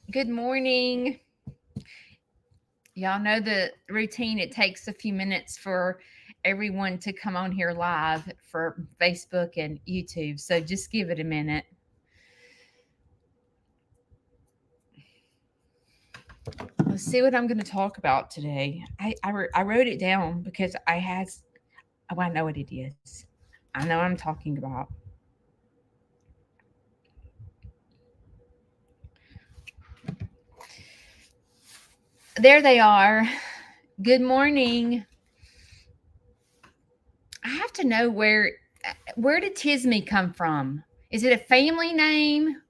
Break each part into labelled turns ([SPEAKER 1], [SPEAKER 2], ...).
[SPEAKER 1] Good morning. Y'all know the routine. It takes a few minutes for everyone to come on here live for Facebook and YouTube. So just give it a minute. Let's see what I'm going to talk about today. I wrote it down because I know what it is. I know what I'm talking about. There they are. Good morning. I have to know where did Tisme come from? Is it a family name?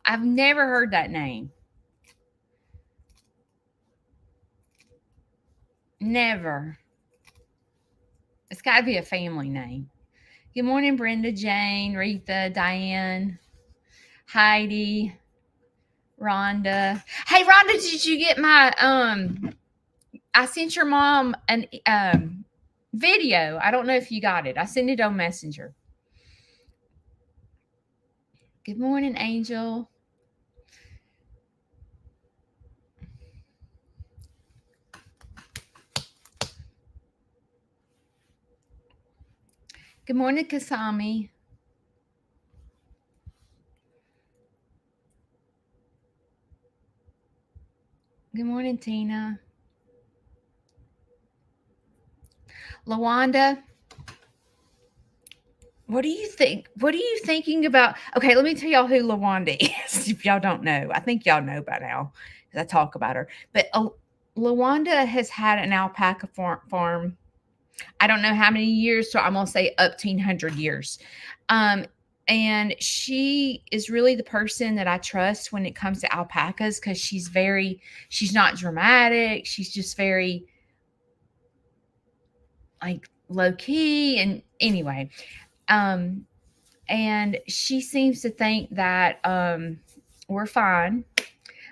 [SPEAKER 1] I've never heard that name. Never. It's got to be a family name. Good morning, Brenda, Jane, Retha, Diane, Heidi, Rhonda. Hey, Rhonda, did you get my I sent your mom an video. I don't know if you got it. I sent it on Messenger. Good morning, Angel. Good morning, Kasami. Good morning, Tina. Lawanda, what do you think? What are you thinking about? Okay, let me tell y'all who Lawanda is. If y'all don't know, I think y'all know by now because I talk about her. But Lawanda has had an alpaca farm. I don't know how many years, so I'm gonna say up to 100 years. Um, and she is really the person that I trust when it comes to alpacas because she's not dramatic. She's just very like low key. And anyway, um, and she seems to think that we're fine,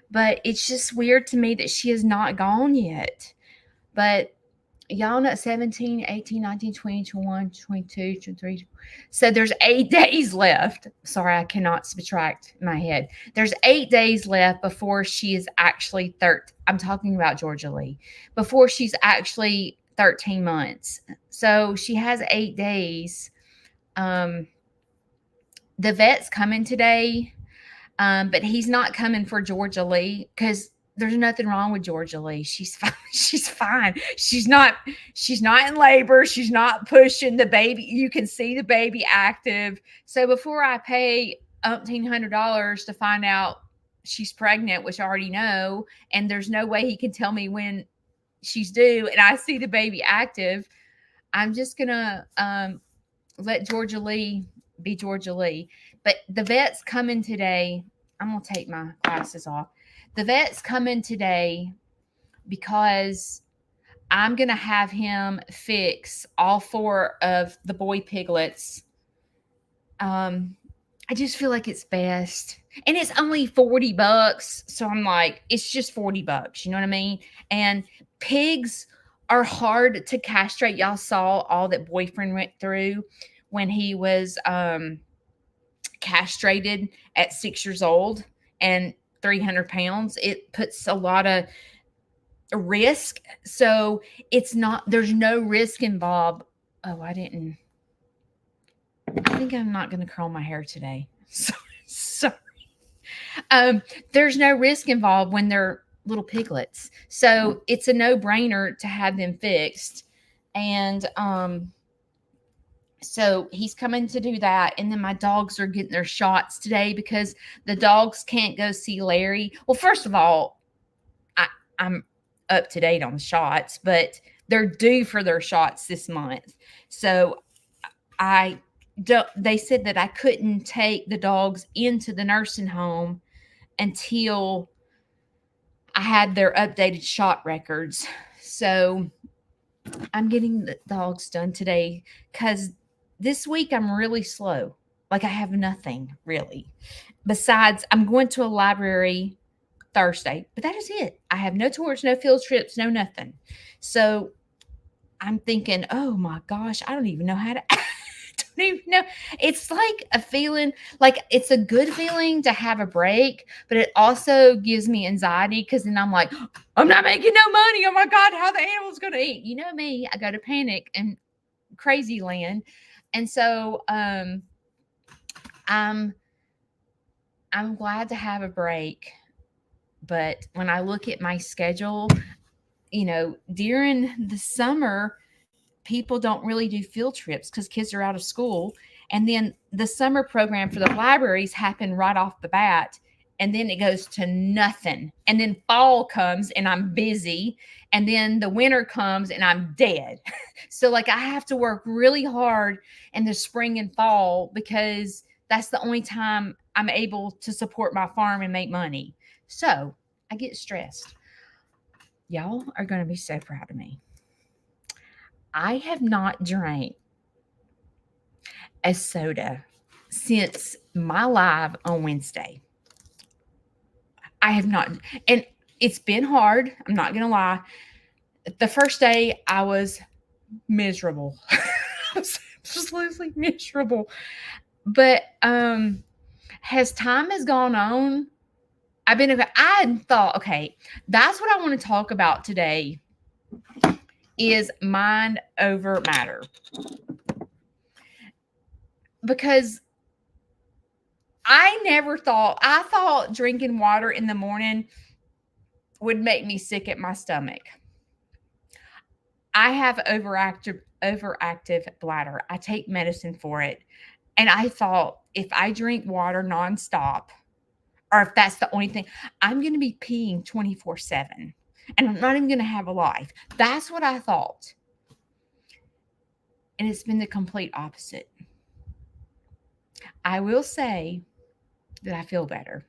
[SPEAKER 1] but it's just weird to me that she has not gone yet. But y'all know 17, 18, 19, 20, 21, 22, 23. So there's 8 days left. Sorry, I cannot subtract my head. There's 8 days left before she is actually I'm talking about Georgia Lee, before she's actually 13 months. So she has 8 days. Um, the vet's coming today, but he's not coming for Georgia Lee because there's nothing wrong with Georgia Lee. She's fine. She's fine. She's not in labor. She's not pushing the baby. You can see the baby active. So before I pay $1,800 to find out she's pregnant, which I already know, and there's no way he can tell me when she's due, and I see the baby active, I'm just gonna let Georgia Lee be Georgia Lee. But the vet's coming today. I'm going to take my glasses off. The vet's coming today because I'm going to have him fix all 4 of the boy piglets. I just feel like it's best. And it's only $40. So I'm like, it's just $40. You know what I mean? And pigs are hard to castrate. Y'all saw all that boyfriend went through when he was castrated at 6 years old and 300 pounds. It puts a lot of risk. So there's no risk involved. Oh, I think I'm not going to curl my hair today. Sorry. There's no risk involved when they're little piglets. So it's a no-brainer to have them fixed. And so he's coming to do that. And then my dogs are getting their shots today because the dogs can't go see Larry. Well, first of all, I'm up to date on the shots, but they're due for their shots this month. So they said that I couldn't take the dogs into the nursing home until I had their updated shot records. So I'm getting the dogs done today because this week I'm really slow. Like I have nothing really. Besides, I'm going to a library Thursday, but that is it. I have no tours, no field trips, no nothing. So I'm thinking, oh my gosh, I don't even know how to act. don't even know. It's like a feeling, like it's a good feeling to have a break, but it also gives me anxiety because then I'm like, I'm not making no money. Oh my God, how the animal's going to eat? You know me, I go to panic and crazy land. And so I'm glad to have a break. But when I look at my schedule, during the summer, people don't really do field trips because kids are out of school. And then the summer program for the libraries happen right off the bat. And then it goes to nothing. And then fall comes and I'm busy. And then the winter comes and I'm dead. So, like, I have to work really hard in the spring and fall because that's the only time I'm able to support my farm and make money. So I get stressed. Y'all are going to be so proud of me. I have not drank a soda since my live on Wednesday. I have not, and it's been hard. I'm not going to lie. The first day I was miserable. I was absolutely miserable. But as time has gone on, I thought, okay, that's what I want to talk about today is mind over matter. Because I thought drinking water in the morning would make me sick at my stomach. I have overactive bladder. I take medicine for it. And I thought if I drink water nonstop, or if that's the only thing, I'm going to be peeing 24/7 and I'm not even going to have a life. That's what I thought. And it's been the complete opposite. I will say that I feel better.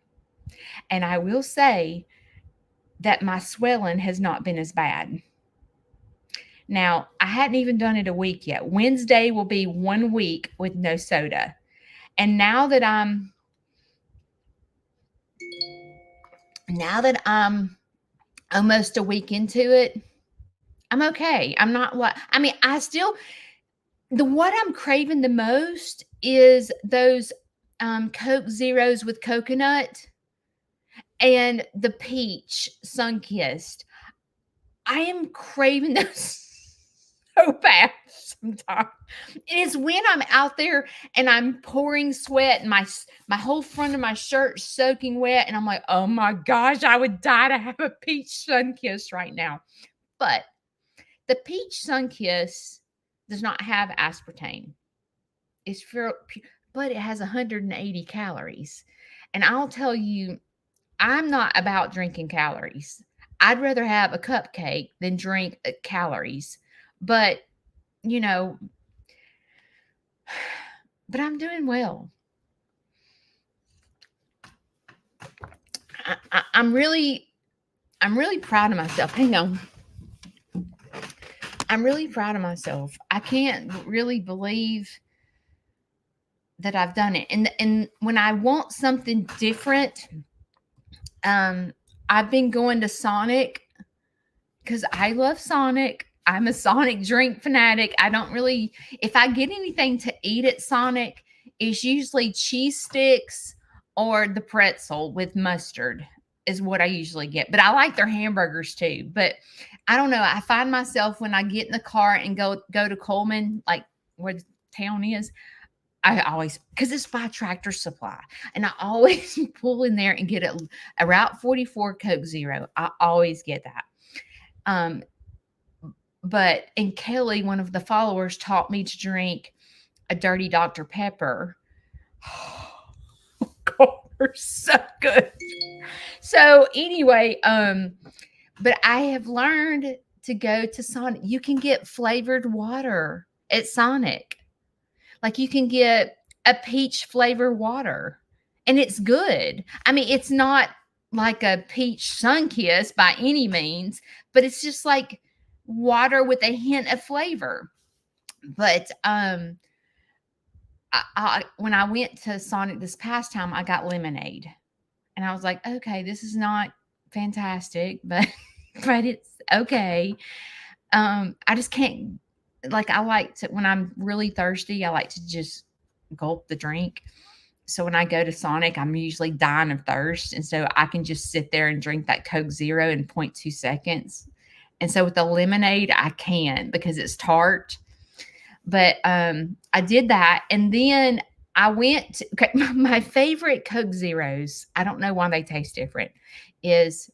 [SPEAKER 1] And I will say that my swelling has not been as bad. Now, I hadn't even done it a week yet. Wednesday will be 1 week with no soda. And now that I'm almost a week into it, I'm okay. I'm not what I mean, what I'm craving the most is those Coke Zeros with coconut and the peach Sunkissed. I am craving those so bad sometimes. It is when I'm out there and I'm pouring sweat and my whole front of my shirt soaking wet, and I'm like, oh my gosh, I would die to have a peach Sunkist right now. But the peach Sunkiss does not have aspartame. It's but it has 180 calories. And I'll tell you, I'm not about drinking calories. I'd rather have a cupcake than drink calories. But, but I'm doing well. I'm really proud of myself. Hang on. I'm really proud of myself. I can't really believe that I've done it. And when I want something different, I've been going to Sonic because I love Sonic. I'm a Sonic drink fanatic. If I get anything to eat at Sonic, it's usually cheese sticks or the pretzel with mustard is what I usually get. But I like their hamburgers too. But I don't know. I find myself when I get in the car and go to Coleman, like where the town is, I always, because it's by Tractor Supply, and I always pull in there and get a Route 44 Coke Zero. I always get that. And Kelly, one of the followers, taught me to drink a dirty Dr. Pepper. Oh, God, they're so good. So anyway, but I have learned to go to Sonic. You can get flavored water at Sonic. Like you can get a peach flavor water and it's good. I mean, it's not like a peach Sunkiss by any means, but it's just like water with a hint of flavor. But when I went to Sonic this past time, I got lemonade. And I was like, okay, this is not fantastic, but it's okay. I just can't like, I like to, when I'm really thirsty, I like to just gulp the drink. So when I go to Sonic, I'm usually dying of thirst. And so I can just sit there and drink that Coke Zero in 0.2 seconds. And so with the lemonade, I can because it's tart. But I did that. And then I went to, okay, my favorite Coke Zeros, I don't know why they taste different, is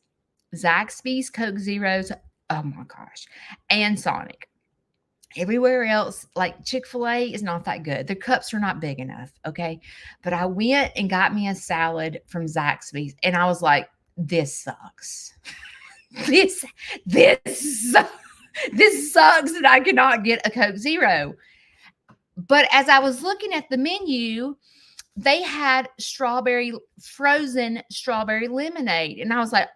[SPEAKER 1] Zaxby's Coke Zeros. Oh my gosh. And Sonic. Everywhere else, like Chick-fil-A is not that good. The cups are not big enough, okay? But I went and got me a salad from Zaxby's, and I was like, "This sucks. This this su- this sucks that I cannot get a Coke Zero." But as I was looking at the menu, they had frozen strawberry lemonade, and I was like,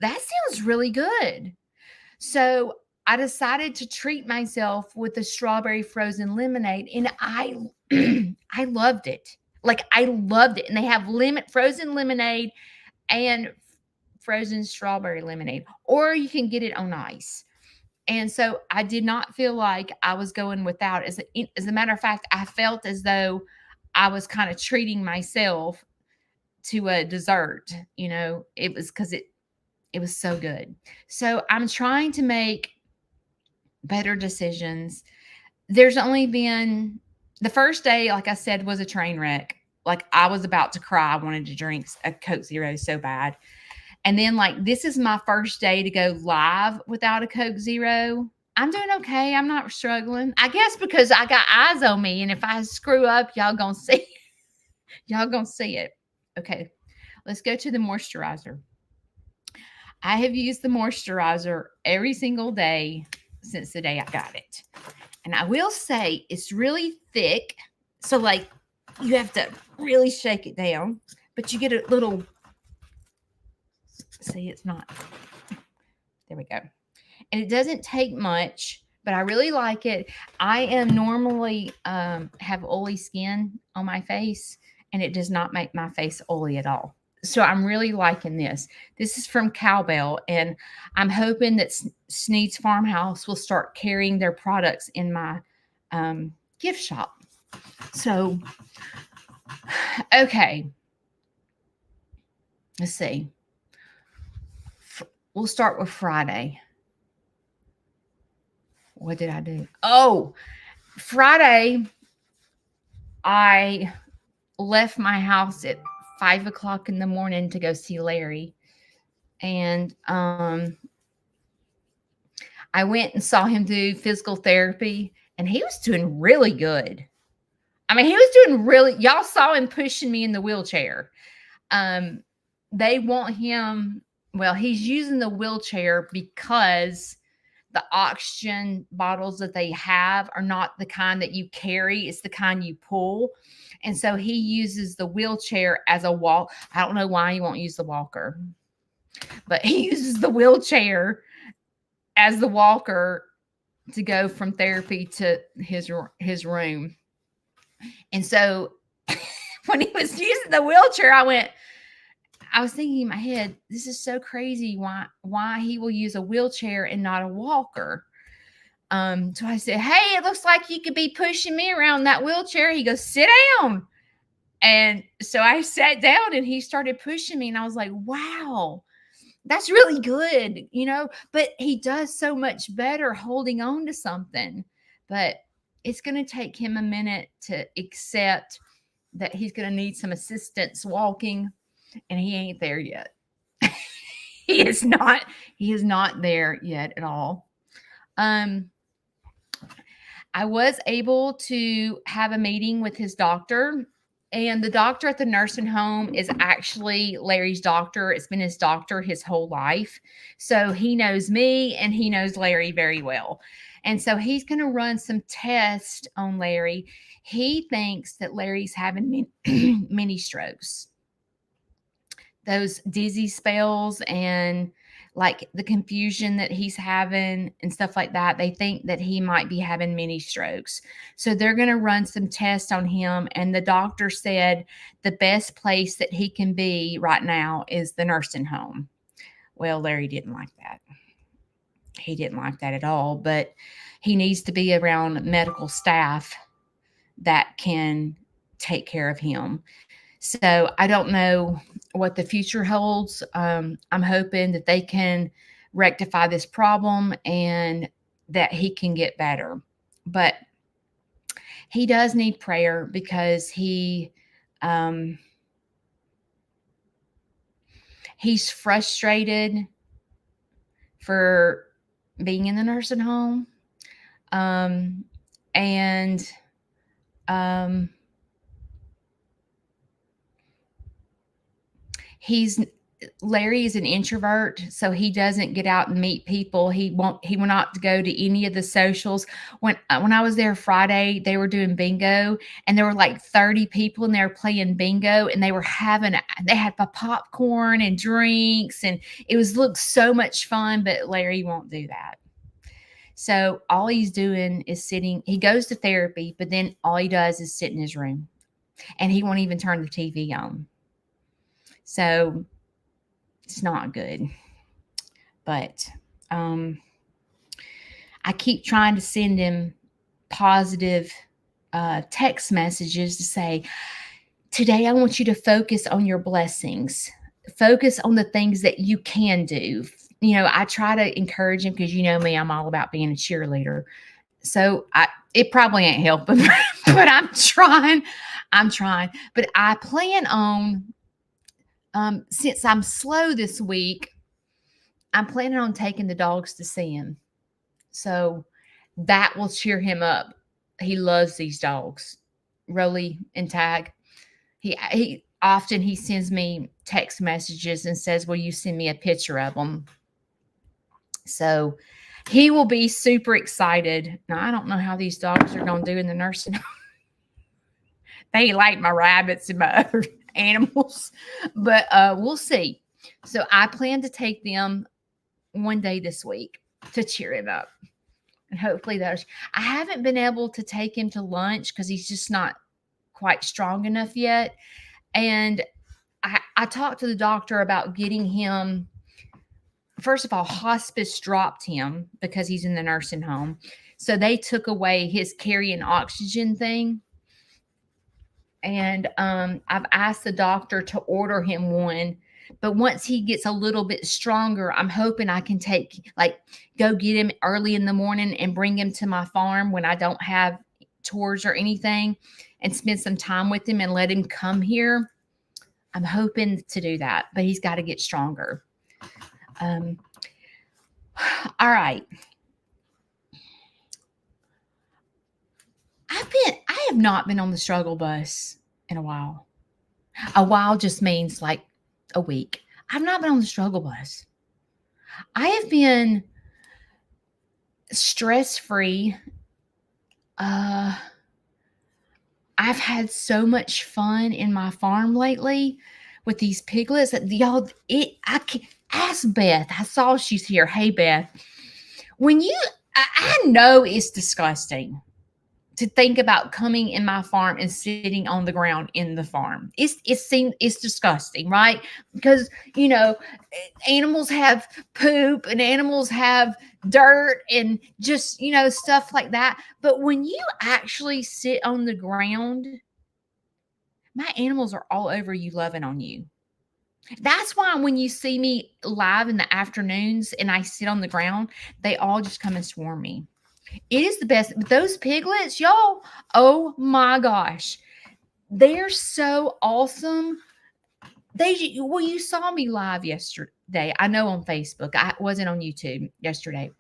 [SPEAKER 1] "That sounds really good." So I decided to treat myself with the strawberry frozen lemonade, and I I loved it. Like, I loved it. And they have frozen lemonade and frozen strawberry lemonade, or you can get it on ice. And so I did not feel like I was going without. As a matter of fact, I felt as though I was kind of treating myself to a dessert. It was because it was so good. So I'm trying to make better decisions. There's only been the first day, like I said, was a train wreck. Like, I was about to cry. I wanted to drink a Coke Zero so bad. And then, like, this is my first day to go live without a Coke Zero. I'm doing okay. I'm not struggling. I guess because I got eyes on me. And if I screw up, y'all gonna see. Y'all gonna see it. Okay. Let's go to the moisturizer. I have used the moisturizer every single day since the day I got it. And I will say it's really thick. So, like, you have to really shake it down, but you get a little, see, it's not, there we go. And it doesn't take much, but I really like it. I am normally have oily skin on my face, and it does not make my face oily at all. So I'm really liking this. This is from Cowbell, and I'm hoping that Sneed's Farmhouse will start carrying their products in my gift shop. So, okay. Let's see. We'll start with Friday. What did I do? Oh, Friday, I left my house at 5:00 in the morning to go see Larry. And I went and saw him do physical therapy, and he was doing really good. I mean, he was doing really, y'all saw him pushing me in the wheelchair. They want him, well, he's using the wheelchair because the oxygen bottles that they have are not the kind that you carry. It's the kind you pull. And so he uses the wheelchair as a walk. I don't know why he won't use the walker, but he uses the wheelchair as the walker to go from therapy to his room. And so when he was using the wheelchair, I was thinking in my head, this is so crazy why he will use a wheelchair and not a walker. So I said, "Hey, it looks like you could be pushing me around that wheelchair." He goes, "Sit down." And so I sat down, and he started pushing me, and I was like, wow, that's really good, but he does so much better holding on to something. But it's going to take him a minute to accept that he's going to need some assistance walking, and he ain't there yet. He is not there yet at all. I was able to have a meeting with his doctor, and the doctor at the nursing home is actually Larry's doctor. It's been his doctor his whole life. So he knows me, and he knows Larry very well. And so he's going to run some tests on Larry. He thinks that Larry's having mini strokes, those dizzy spells, and like the confusion that he's having and stuff like that. They think that he might be having mini strokes. So they're going to run some tests on him. And the doctor said the best place that he can be right now is the nursing home. Well, Larry didn't like that. He didn't like that at all, but he needs to be around medical staff that can take care of him. So I don't know what the future holds. I'm hoping that they can rectify this problem and that he can get better. But he does need prayer because he's frustrated for being in the nursing home. And Larry is an introvert, so he doesn't get out and meet people. He will not go to any of the socials. When I was there Friday, they were doing bingo, and there were like 30 people, and they were playing bingo, and they had popcorn and drinks, and looked so much fun. But Larry won't do that. So all he's doing is sitting. He goes to therapy, but then all he does is sit in his room, and he won't even turn the TV on. So it's not good. But I keep trying to send him positive text messages to say, today I want you to focus on your blessings. Focus on the things that you can do. I try to encourage him because you know me, I'm all about being a cheerleader. So it probably ain't helping, but I'm trying. But I plan on, since I'm slow this week, I'm planning on taking the dogs to see him. So that will cheer him up. He loves these dogs, Rolly and Tag. He often sends me text messages and says, will you send me a picture of them? So he will be super excited. Now, I don't know how these dogs are going to do in the nursing home. They like my rabbits and my other animals, but we'll see. So I plan to take them one day this week to cheer him up. And hopefully I haven't been able to take him to lunch because he's just not quite strong enough yet. And I talked to the doctor about getting him. First of all, hospice dropped him because he's in the nursing home. So they took away his carrying oxygen thing. And I've asked the doctor to order him one. But once he gets a little bit stronger, I'm hoping I can go get him early in the morning and bring him to my farm when I don't have tours or anything, and spend some time with him and let him come here. I'm hoping to do that, but he's got to get stronger. All right. I have not been on the struggle bus in a while. A while just means like a week. I've not been on the struggle bus. I have been stress-free. I've had so much fun in my farm lately with these piglets that I can ask Beth. I saw she's here. Hey, Beth. I know it's disgusting to think about coming in my farm and sitting on the ground in the farm. It's disgusting, right? Because, animals have poop and animals have dirt and just, stuff like that. But when you actually sit on the ground, my animals are all over you, loving on you. That's why when you see me live in the afternoons and I sit on the ground, they all just come and swarm me. It is the best. But those piglets, y'all, oh my gosh. They're so awesome. You saw me live yesterday. I know on Facebook. I wasn't on YouTube yesterday.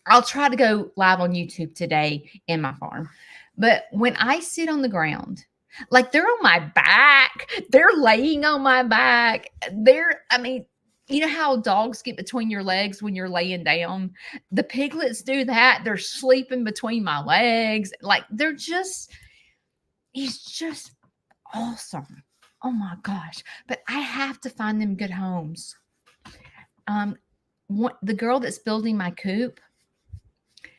[SPEAKER 1] I'll try to go live on YouTube today in my farm. But when I sit on the ground, like they're on my back, they're laying on my back. You know how dogs get between your legs when you're laying down? The piglets do that. They're sleeping between my legs. Like he's just awesome. Oh my gosh. But I have to find them good homes. The girl that's building my coop,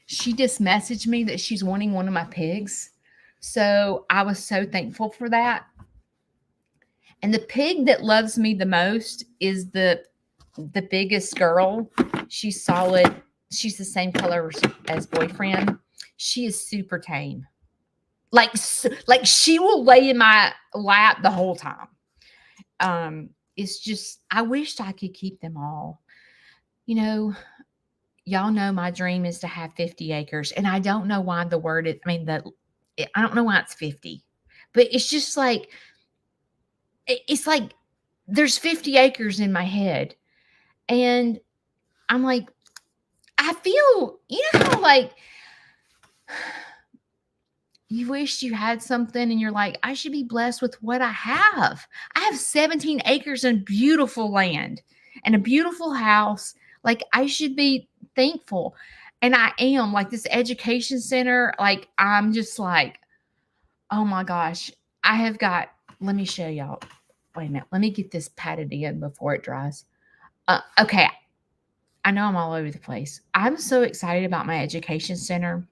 [SPEAKER 1] she just messaged me that she's wanting one of my pigs. So I was so thankful for that. And the pig that loves me the most is the biggest girl. She's solid. she's the same color as boyfriend. She is super tame. Like she will lay in my lap the whole time. It's just, I wished I could keep them all. You know, y'all know my dream is to have 50 acres. And I don't know why the word is, I don't know why it's 50, but it's just like, it's like there's 50 acres in my head. And I'm like, I feel, you know how like you wish you had something and you're like, I should be blessed with what I have. I have 17 acres and beautiful land and a beautiful house. Like, I should be thankful. And I am. Like, this education center, like, I'm just like, oh my gosh, I have got, let me show y'all. Wait a minute. Let me get this patted in before it dries. Okay. I know I'm all over the place. I'm so excited about my education center.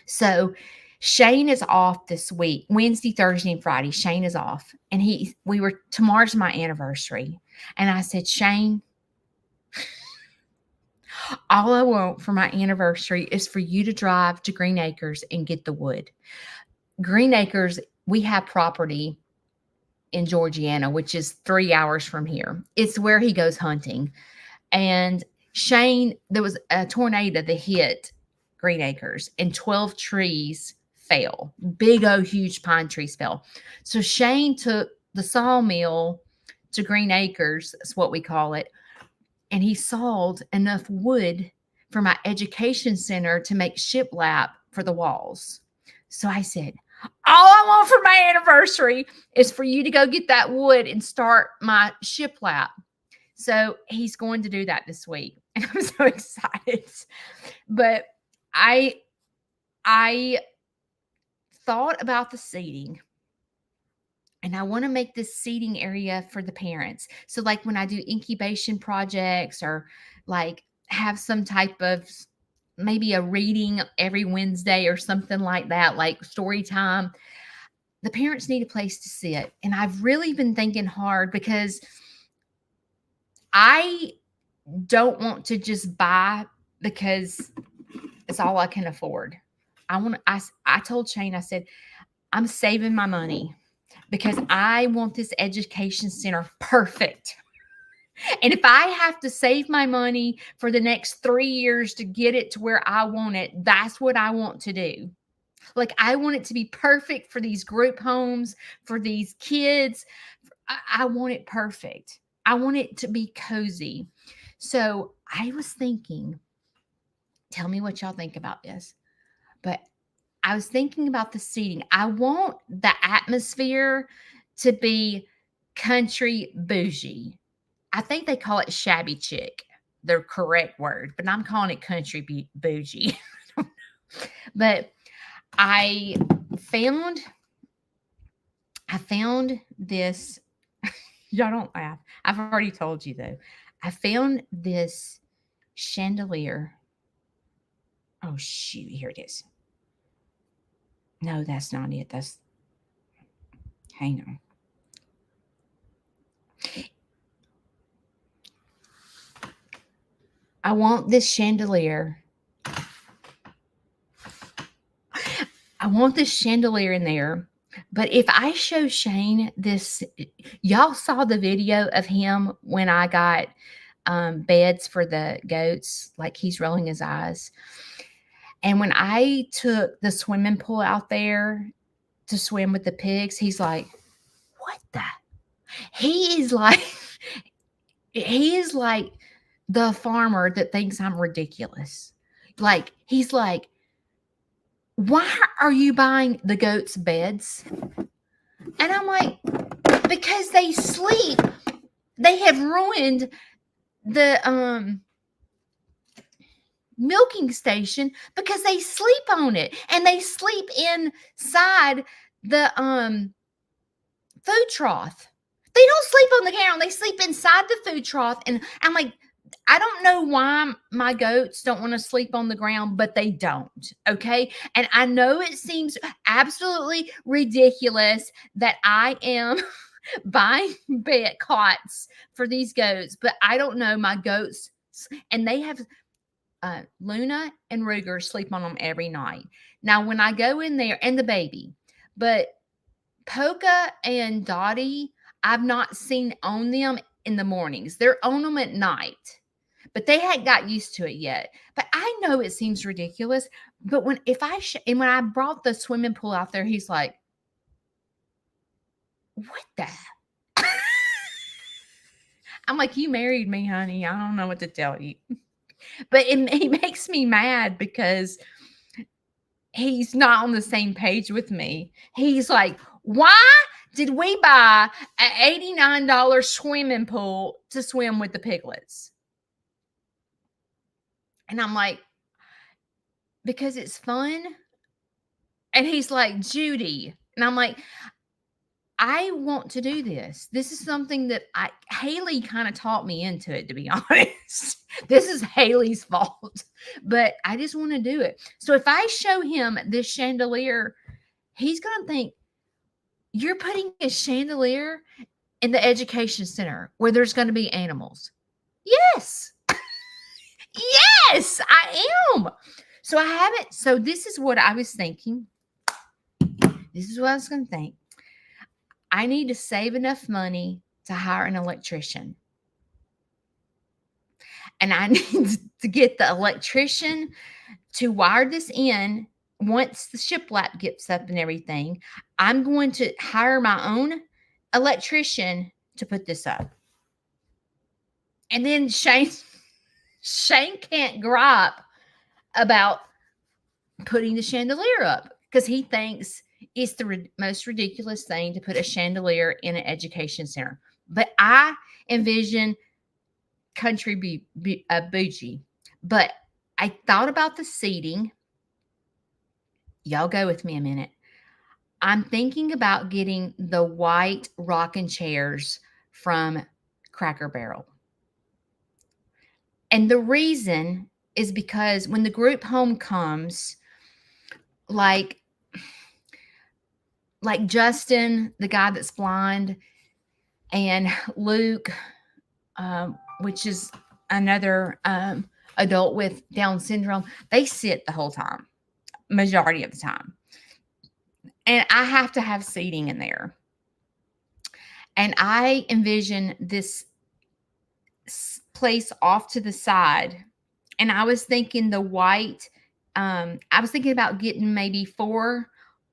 [SPEAKER 1] So Shane is off this week, Wednesday, Thursday, and Friday. Shane is off. And tomorrow's my anniversary. And I said, Shane, all I want for my anniversary is for you to drive to Green Acres and get the wood. Green Acres, we have property in Georgiana, which is 3 hours from here. It's where he goes hunting. And Shane, there was a tornado that hit Green Acres and 12 trees fell. Big old huge pine trees fell. So Shane took the sawmill to Green Acres, that's what we call it, and he sawed enough wood for my education center to make shiplap for the walls. So I said, all I want for my anniversary is for you to go get that wood and start my shiplap. So he's going to do that this week. And I'm so excited. But I thought about the seating. And I want to make this seating area for the parents. So like when I do incubation projects or like have some type of maybe a reading every Wednesday or something like that, like story time, the parents need a place to sit. And I've really been thinking hard because I don't want to just buy because it's all I can afford. I told Shane, I said, I'm saving my money because I want this education center perfect. And if I have to save my money for the next 3 years to get it to where I want it, that's what I want to do. Like, I want it to be perfect for these group homes, for these kids. I want it perfect. I want it to be cozy. So I was thinking, tell me what y'all think about this, but I was thinking about the seating. I want the atmosphere to be country bougie. I think they call it shabby chic, the correct word, but I'm calling it country bougie. But I found this. Y'all don't laugh. I've already told you though. I found this chandelier. Oh shoot, here it is. No, that's not it. Hang on. I want this chandelier. I want this chandelier in there. But if I show Shane this, y'all saw the video of him when I got beds for the goats, like he's rolling his eyes. And when I took the swimming pool out there to swim with the pigs, he's like, what the? He is like the farmer that thinks I'm ridiculous. Like, he's like, why are you buying the goats beds? And I'm like, because they sleep. They have ruined the milking station because they sleep on it, and they sleep inside the food trough. They don't sleep on the ground. They sleep inside the food trough. And I'm like, I don't know why my goats don't want to sleep on the ground, but they don't. Okay. And I know it seems absolutely ridiculous that I am buying cots for these goats, but I don't know, my goats, and they have Luna and Ruger sleep on them every night. Now, when I go in there, and the baby, but Polka and Dottie, I've not seen on them in the mornings. They're on them at night, but they hadn't got used to it yet. But I know it seems ridiculous. But when I brought the swimming pool out there, he's like, "What the?" I'm like, "You married me, honey. I don't know what to tell you." But it makes me mad because he's not on the same page with me. He's like, "Why did we buy an $89 swimming pool to swim with the piglets?" And I'm like, "Because it's fun." And he's like, "Judy." And I'm like, "I want to do this. This is something that Haley kind of taught me into it, to be honest. This is Haley's fault, but I just want to do it." So if I show him this chandelier, he's going to think, "You're putting a chandelier in the education center where there's going to be animals." Yes. Yes, I am. So I haven't. So this is what I was thinking. This is what I was going to think. I need to save enough money to hire an electrician. And I need to get the electrician to wire this in. Once the shiplap gets up and everything, I'm going to hire my own electrician to put this up. And then Shane can't gripe about putting the chandelier up because he thinks it's the most ridiculous thing to put a chandelier in an education center. But I envision country bougie. But I thought about the seating. Y'all go with me a minute. I'm thinking about getting the white rocking chairs from Cracker Barrel. And the reason is because when the group home comes, like Justin, the guy that's blind, and Luke, which is another adult with Down syndrome, they sit the whole time, majority of the time. And I have to have seating in there. And I envision this place off to the side. And I was thinking the white, I was thinking about getting maybe 4,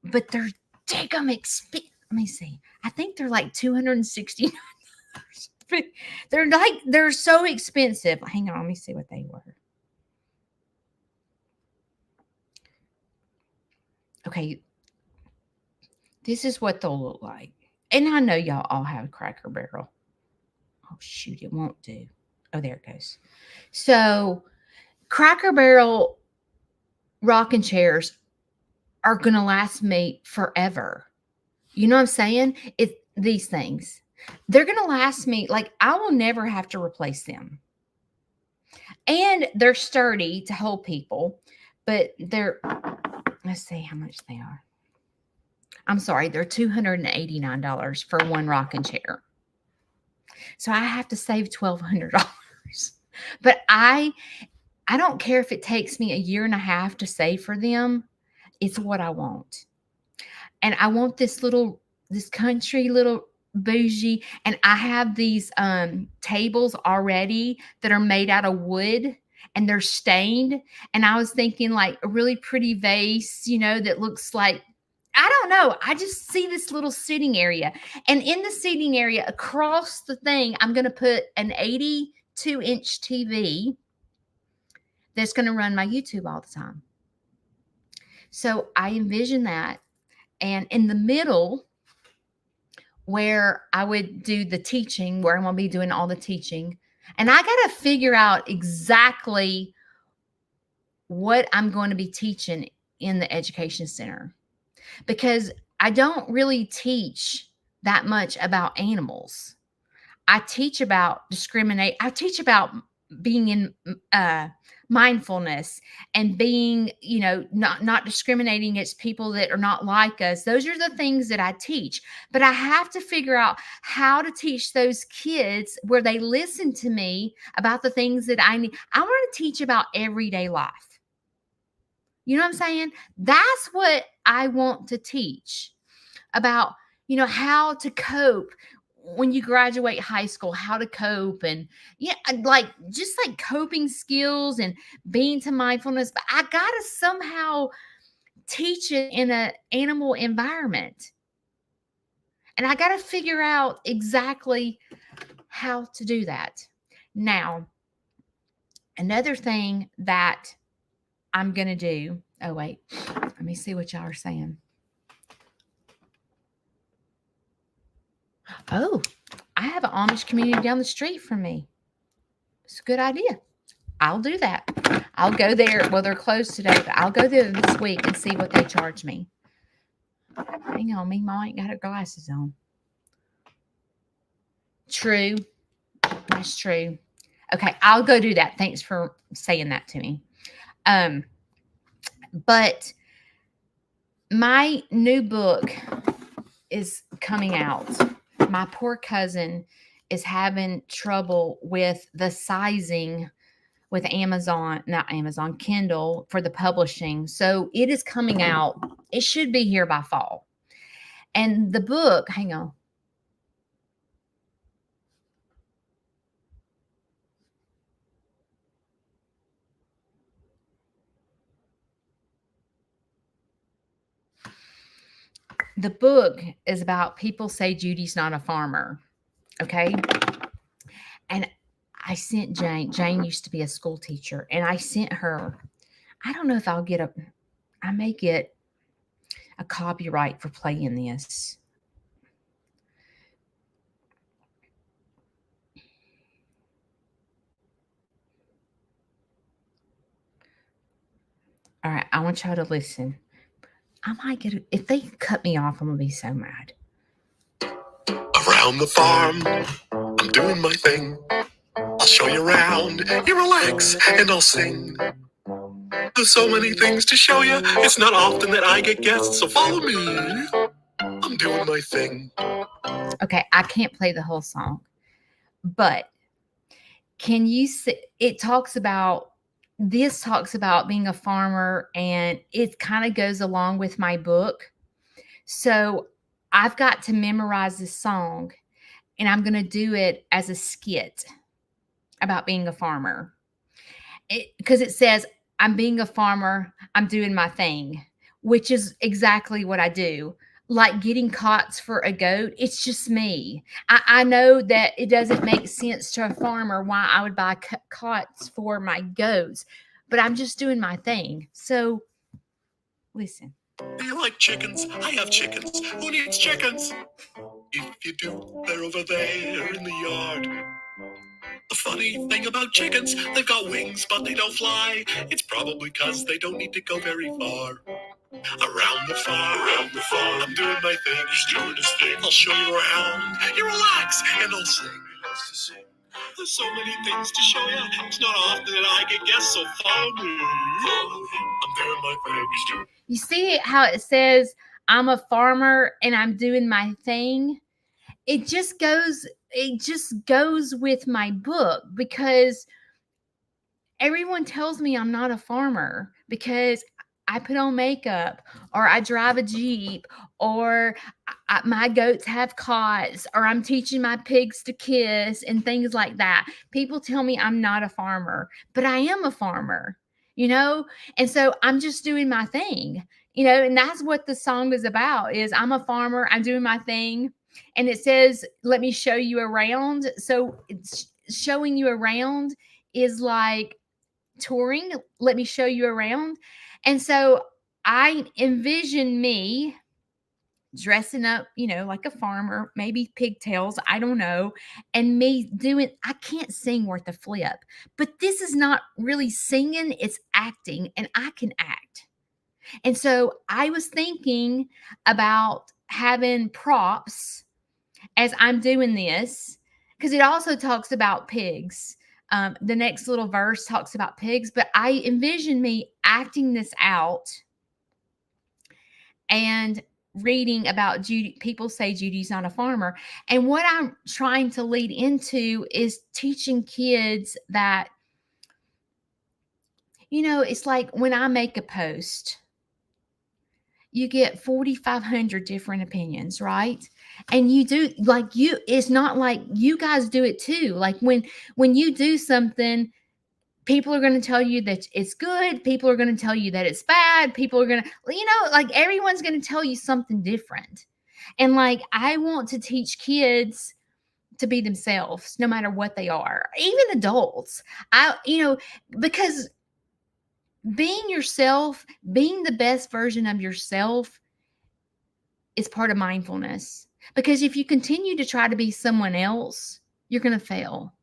[SPEAKER 1] but they're damn expensive. Let me see. I think they're like $260. They're so expensive. Hang on, let me see what they were. Okay. This is what they'll look like. And I know y'all all have Cracker Barrel. Oh, shoot, it won't do. Oh, there it goes. So Cracker Barrel rocking chairs are going to last me forever. You know what I'm saying? These things, they're going to last me. Like, I will never have to replace them. And they're sturdy to hold people, but let's see how much they are. I'm sorry, they're $289 for one rocking chair. So I have to save $1,200. But I don't care if it takes me a year and a half to save for them. It's what I want. And I want this country little bougie. And I have these tables already that are made out of wood and they're stained. And I was thinking like a really pretty vase, that looks like, I don't know. I just see this little sitting area. And in the seating area across the thing, I'm going to put an 82-inch TV that's going to run my YouTube all the time. So I envision that. And in the middle, where I would do the teaching, where I'm going to be doing all the teaching, and I got to figure out exactly what I'm going to be teaching in the education center, because I don't really teach that much about animals. I teach about discriminate. I teach about being in mindfulness and being, not discriminating against people that are not like us. Those are the things that I teach. But I have to figure out how to teach those kids where they listen to me about the things that I need. I want to teach about everyday life. You know what I'm saying? That's what I want to teach about, how to cope when you graduate high school, how to cope, and yeah, like just like coping skills and being to mindfulness. But I gotta somehow teach it in an animal environment. And I gotta figure out exactly how to do that. Now, another thing that I'm gonna do. Oh, wait. Let me see what y'all are saying. Oh, I have an Amish community down the street from me. It's a good idea. I'll do that. I'll go there. Well, they're closed today, but I'll go there this week and see what they charge me. Hang on, me mom ain't got her glasses on. True. That's true. Okay, I'll go do that. Thanks for saying that to me. But my new book is coming out. My poor cousin is having trouble with the sizing with not Amazon, Kindle for the publishing. So it is coming out. It should be here by fall. And the book, hang on. The book is about people say Judy's not a farmer. Okay. And I sent Jane. Jane used to be a school teacher, and I sent her. I don't know if I may get a copyright for playing this. All right, I want y'all to listen. I might get it. If they cut me off, I'm gonna be so mad.
[SPEAKER 2] Around the farm, I'm doing my thing. I'll show you around, you relax, and I'll sing. There's so many things to show you, it's not often that I get guests, so follow me. I'm doing my thing.
[SPEAKER 1] Okay, I can't play the whole song, but can you see? This talks about being a farmer, and it kind of goes along with my book. So I've got to memorize this song, and I'm going to do it as a skit about being a farmer. Because it says, I'm being a farmer, I'm doing my thing, which is exactly what I do. Like getting cots for a goat, it's just me. I know that it doesn't make sense to a farmer why I would buy cots for my goats, but I'm just doing my thing. So listen.
[SPEAKER 2] Do you like chickens? I have chickens. Who needs chickens? If you do, they're over there in the yard. The funny thing about chickens, they've got wings, but they don't fly. It's probably because they don't need to go very far. Around the farm, I'm doing my thing, he's doing his thing. I'll show you around, you relax, and I'll sing. There's so many things to show you, it's not often that I get guests, so follow me. I'm doing my thing.
[SPEAKER 1] You see how it says, I'm a farmer and I'm doing my thing? It just goes with my book, because everyone tells me I'm not a farmer because I put on makeup, or I drive a Jeep, or my goats have cots, or I'm teaching my pigs to kiss and things like that. People tell me I'm not a farmer, but I am a farmer, And so I'm just doing my thing, and that's what the song is about, is I'm a farmer, I'm doing my thing. And it says, let me show you around. So it's showing you around is like touring. Let me show you around. And so I envision me dressing up, like a farmer, maybe pigtails, I don't know, and me I can't sing worth a flip, but this is not really singing, it's acting, and I can act. And so I was thinking about having props as I'm doing this, because it also talks about pigs. The next little verse talks about pigs, but I envision me acting this out and reading about Judy. People say Judy's not a farmer. And what I'm trying to lead into is teaching kids that, it's like when I make a post, you get 4,500 different opinions, right? And you do like it's not like you guys do it too. Like when you do something, people are going to tell you that it's good. People are going to tell you that it's bad. People are going to, like everyone's going to tell you something different. And like, I want to teach kids to be themselves, no matter what they are, even adults. Because being yourself, being the best version of yourself is part of mindfulness. Because if you continue to try to be someone else, you're going to fail.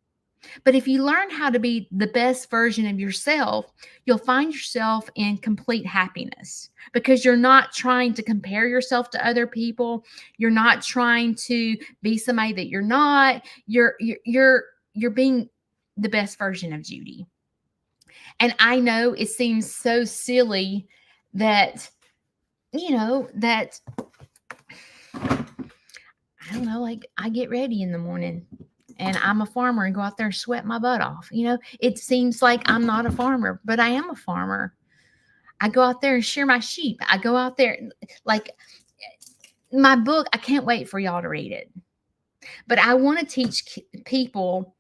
[SPEAKER 1] But if you learn how to be the best version of yourself, you'll find yourself in complete happiness because you're not trying to compare yourself to other people. You're not trying to be somebody that you're not. You're being the best version of Judy. And I know it seems so silly that, that I don't know, like I get ready in the morning and I'm a farmer and go out there and sweat my butt off. It seems like I'm not a farmer, but I am a farmer. I go out there and shear my sheep. I go out there, like my book, I can't wait for y'all to read it. But I want to teach people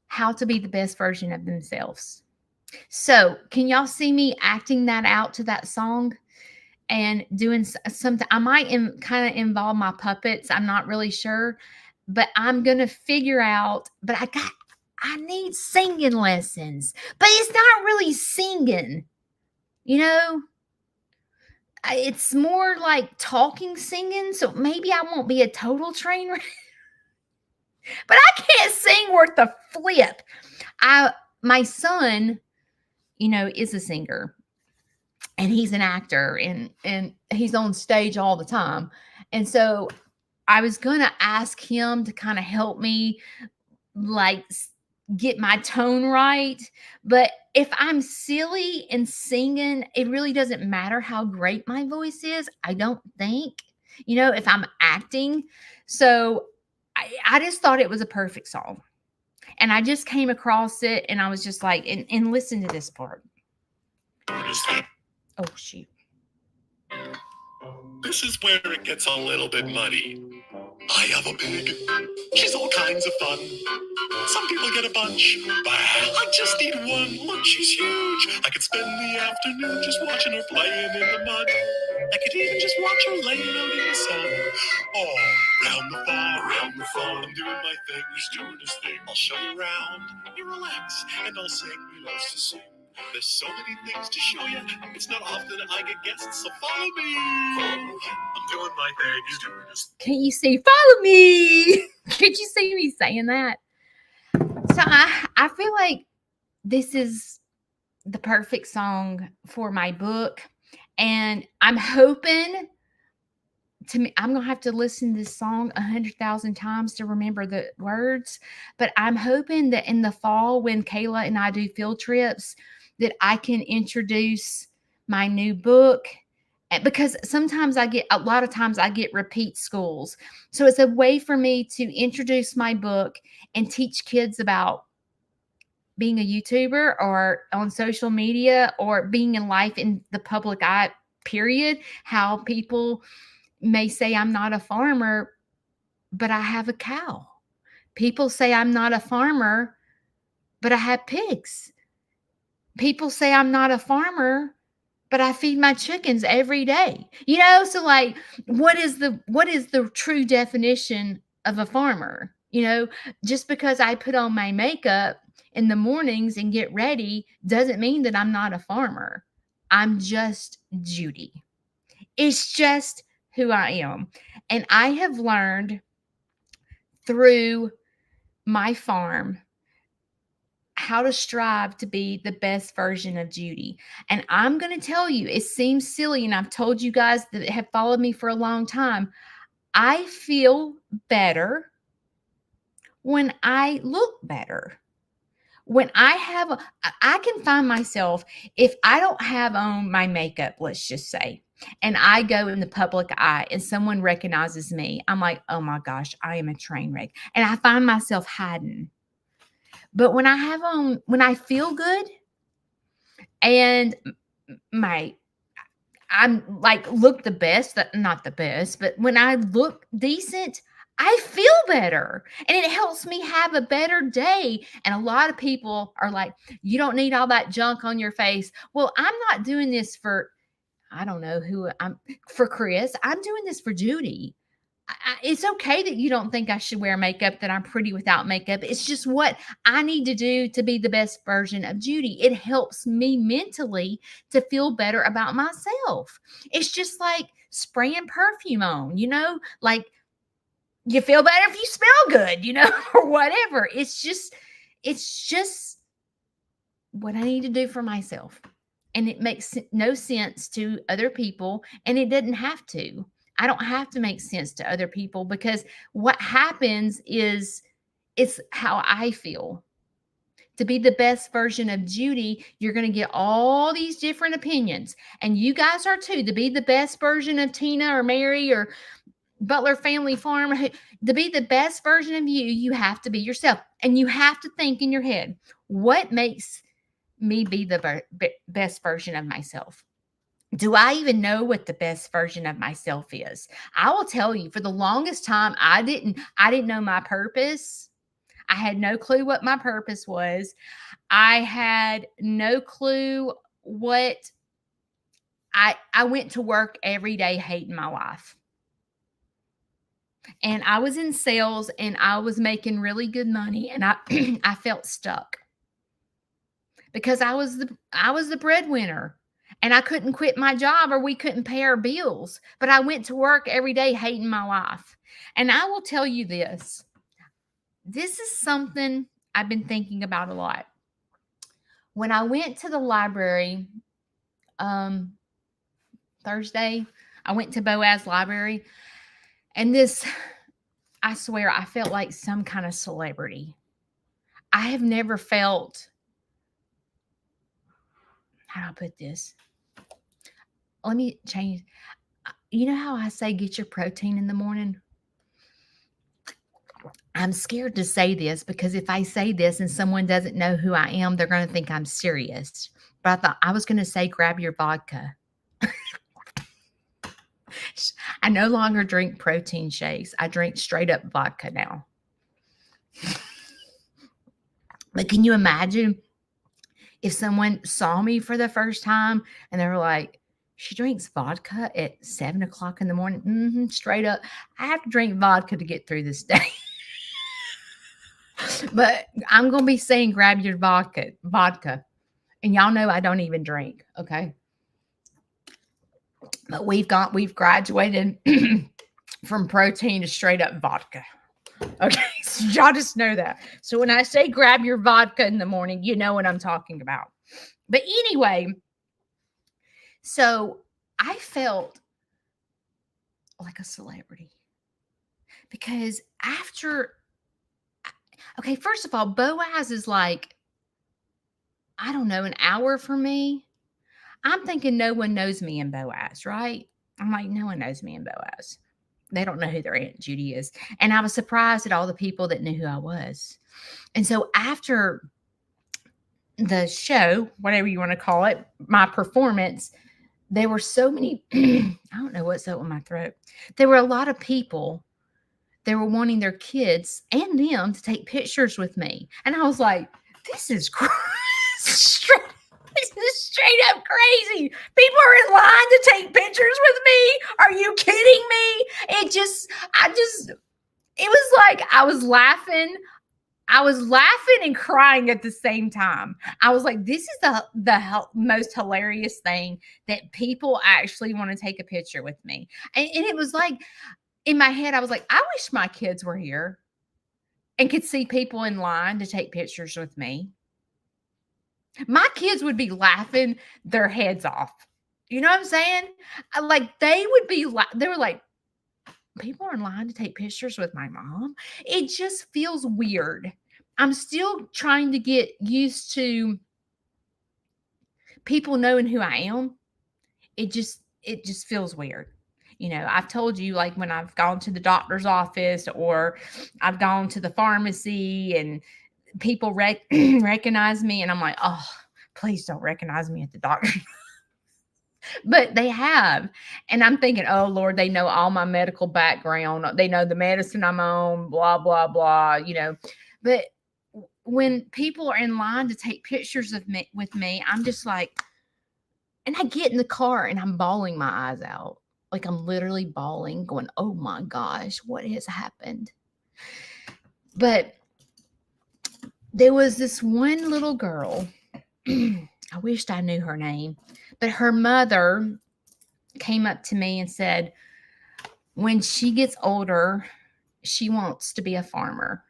[SPEAKER 1] how to be the best version of themselves. So, can y'all see me acting that out to that song? And doing something? I might kind of involve my puppets. I'm not really sure, but I'm going to figure out, but I need singing lessons, but it's not really singing, it's more like talking singing. So maybe I won't be a total train wreck, but I can't sing worth a flip. My son, is a singer. And he's an actor and he's on stage all the time. And so I was going to ask him to kind of help me like get my tone right. But if I'm silly and singing, it really doesn't matter how great my voice is. I don't think, if I'm acting. So I just thought it was a perfect song. And I just came across it and I was just like, and listen to this part. Oh, shoot.
[SPEAKER 2] This is where it gets a little bit muddy. I have a pig. She's all kinds of fun. Some people get a bunch, but I just need one. Look, she's huge. I could spend the afternoon just watching her playing in the mud. I could even just watch her laying out in the sun. Oh, round the farm, I'm doing my thing, he's doing his thing. I'll show you around, you relax, and I'll sing, he loves to sing. There's so many things to show you, it's not often I get guests, so follow me. I'm doing my thing, he's doing his thing.
[SPEAKER 1] Can you see, follow me? Could you see me saying that? So I feel like this is the perfect song for my book. And I'm hoping I'm going to have to listen to this song 100,000 times to remember the words. But I'm hoping that in the fall, when Kayla and I do field trips, that I can introduce my new book. Because sometimes a lot of times I get repeat schools. So it's a way for me to introduce my book and teach kids about being a YouTuber or on social media or being in life in the public eye, period. How people may say I'm not a farmer, but I have a cow. People say I'm not a farmer, but I have pigs. People say I'm not a farmer, but I feed my chickens every day. So like what is the true definition of a farmer? Just because I put on my makeup in the mornings and get ready doesn't mean that I'm not a farmer. I'm just Judy. It's just who I am. And I have learned through my farm how to strive to be the best version of Judy. And I'm going to tell you, it seems silly, and I've told you guys that have followed me for a long time, I feel better when I look better. when I can find myself, if I don't have on my makeup, let's just say, and I go in the public eye and someone recognizes me, I'm like, oh my gosh, I am a train wreck. And I find myself hiding. But when I feel good and my I'm like look the best, not the best, but when I look decent, I feel better and it helps me have a better day. And a lot of people are like, you don't need all that junk on your face. Well, I'm not doing this for, I don't know who I'm for Chris. I'm doing this for Judy. It's okay that you don't think I should wear makeup, that I'm pretty without makeup. It's just what I need to do to be the best version of Judy. It helps me mentally to feel better about myself. It's just like spraying perfume on, like you feel better if you smell good, or whatever. It's just what I need to do for myself. And it makes no sense to other people, and it doesn't have to. I don't have to make sense to other people because what happens is it's how I feel. To be the best version of Judy, you're going to get all these different opinions. And you guys are too. To be the best version of Tina or Mary or Butler Family Farm, to be the best version of you, you have to be yourself. And you have to think in your head, what makes me be the best version of myself? Do I even know what the best version of myself is? I will tell you, for the longest time, I didn't know my purpose. I had no clue what my purpose was. I had no clue what I went to work every day hating my life. And I was in sales and I was making really good money and I I felt stuck because I was the breadwinner and I couldn't quit my job or we couldn't pay our bills. But I went to work every day hating my life. And I will tell you this. This is something I've been thinking about a lot. When I went to the library um Thursday, I went to Boaz Library and I swear I felt like some kind of celebrity. I have never felt, how do I put this? Let me change. You know how I say get your protein in the morning? I'm scared to say this because if I say this and someone doesn't know who I am, they're going to think I'm serious. But I thought I was going to say grab your vodka. I no longer drink protein shakes. I drink straight up vodka now. But can you imagine if someone saw me for the first time and they were like, she drinks vodka at 7 o'clock in the morning? Straight up. I have to drink vodka to get through this day. But I'm going to be saying grab your vodka. And y'all know I don't even drink. Okay. But we've graduated from protein to straight up vodka. Okay, so y'all just know that. So when I say grab your vodka in the morning, you know what I'm talking about. But anyway, so I felt like a celebrity because first of all, Boaz is like, I don't know, an hour for me. I'm thinking no one knows me in Boaz, right? I'm like, no one knows me in Boaz. They don't know who their Aunt Judy is. And I was surprised at all the people that knew who I was. And so after the show, whatever you want to call it, my performance, there were so many, I don't know what's up with my throat. There were a lot of people that were wanting their kids and them to take pictures with me. And I was like, this is straight up crazy. People are in line to take pictures with me. Are you it was like I was laughing and crying at the same time. I was like, this is the most hilarious thing, that people actually want to take a picture with me. And it was like, in my head, I was like, I wish my kids were here and could see people in line to take pictures with me. My kids would be laughing their heads off. You know what I'm saying? Like they were like, people are in line to take pictures with my mom. It just feels weird. I'm still trying to get used to people knowing who I am. It just feels weird. I've told you, like, when I've gone to the doctor's office or I've gone to the pharmacy and people recognize me, and I'm like, oh, please don't recognize me at the doctor. But they have. And I'm thinking, oh Lord, they know all my medical background. They know the medicine I'm on, blah, blah, blah. But when people are in line to take pictures of me with me, I'm just like, and I get in the car and I'm bawling my eyes out. Like, I'm literally bawling, going, oh my gosh, what has happened? But there was this one little girl. I wished I knew her name, but her mother came up to me and said, when she gets older, she wants to be a farmer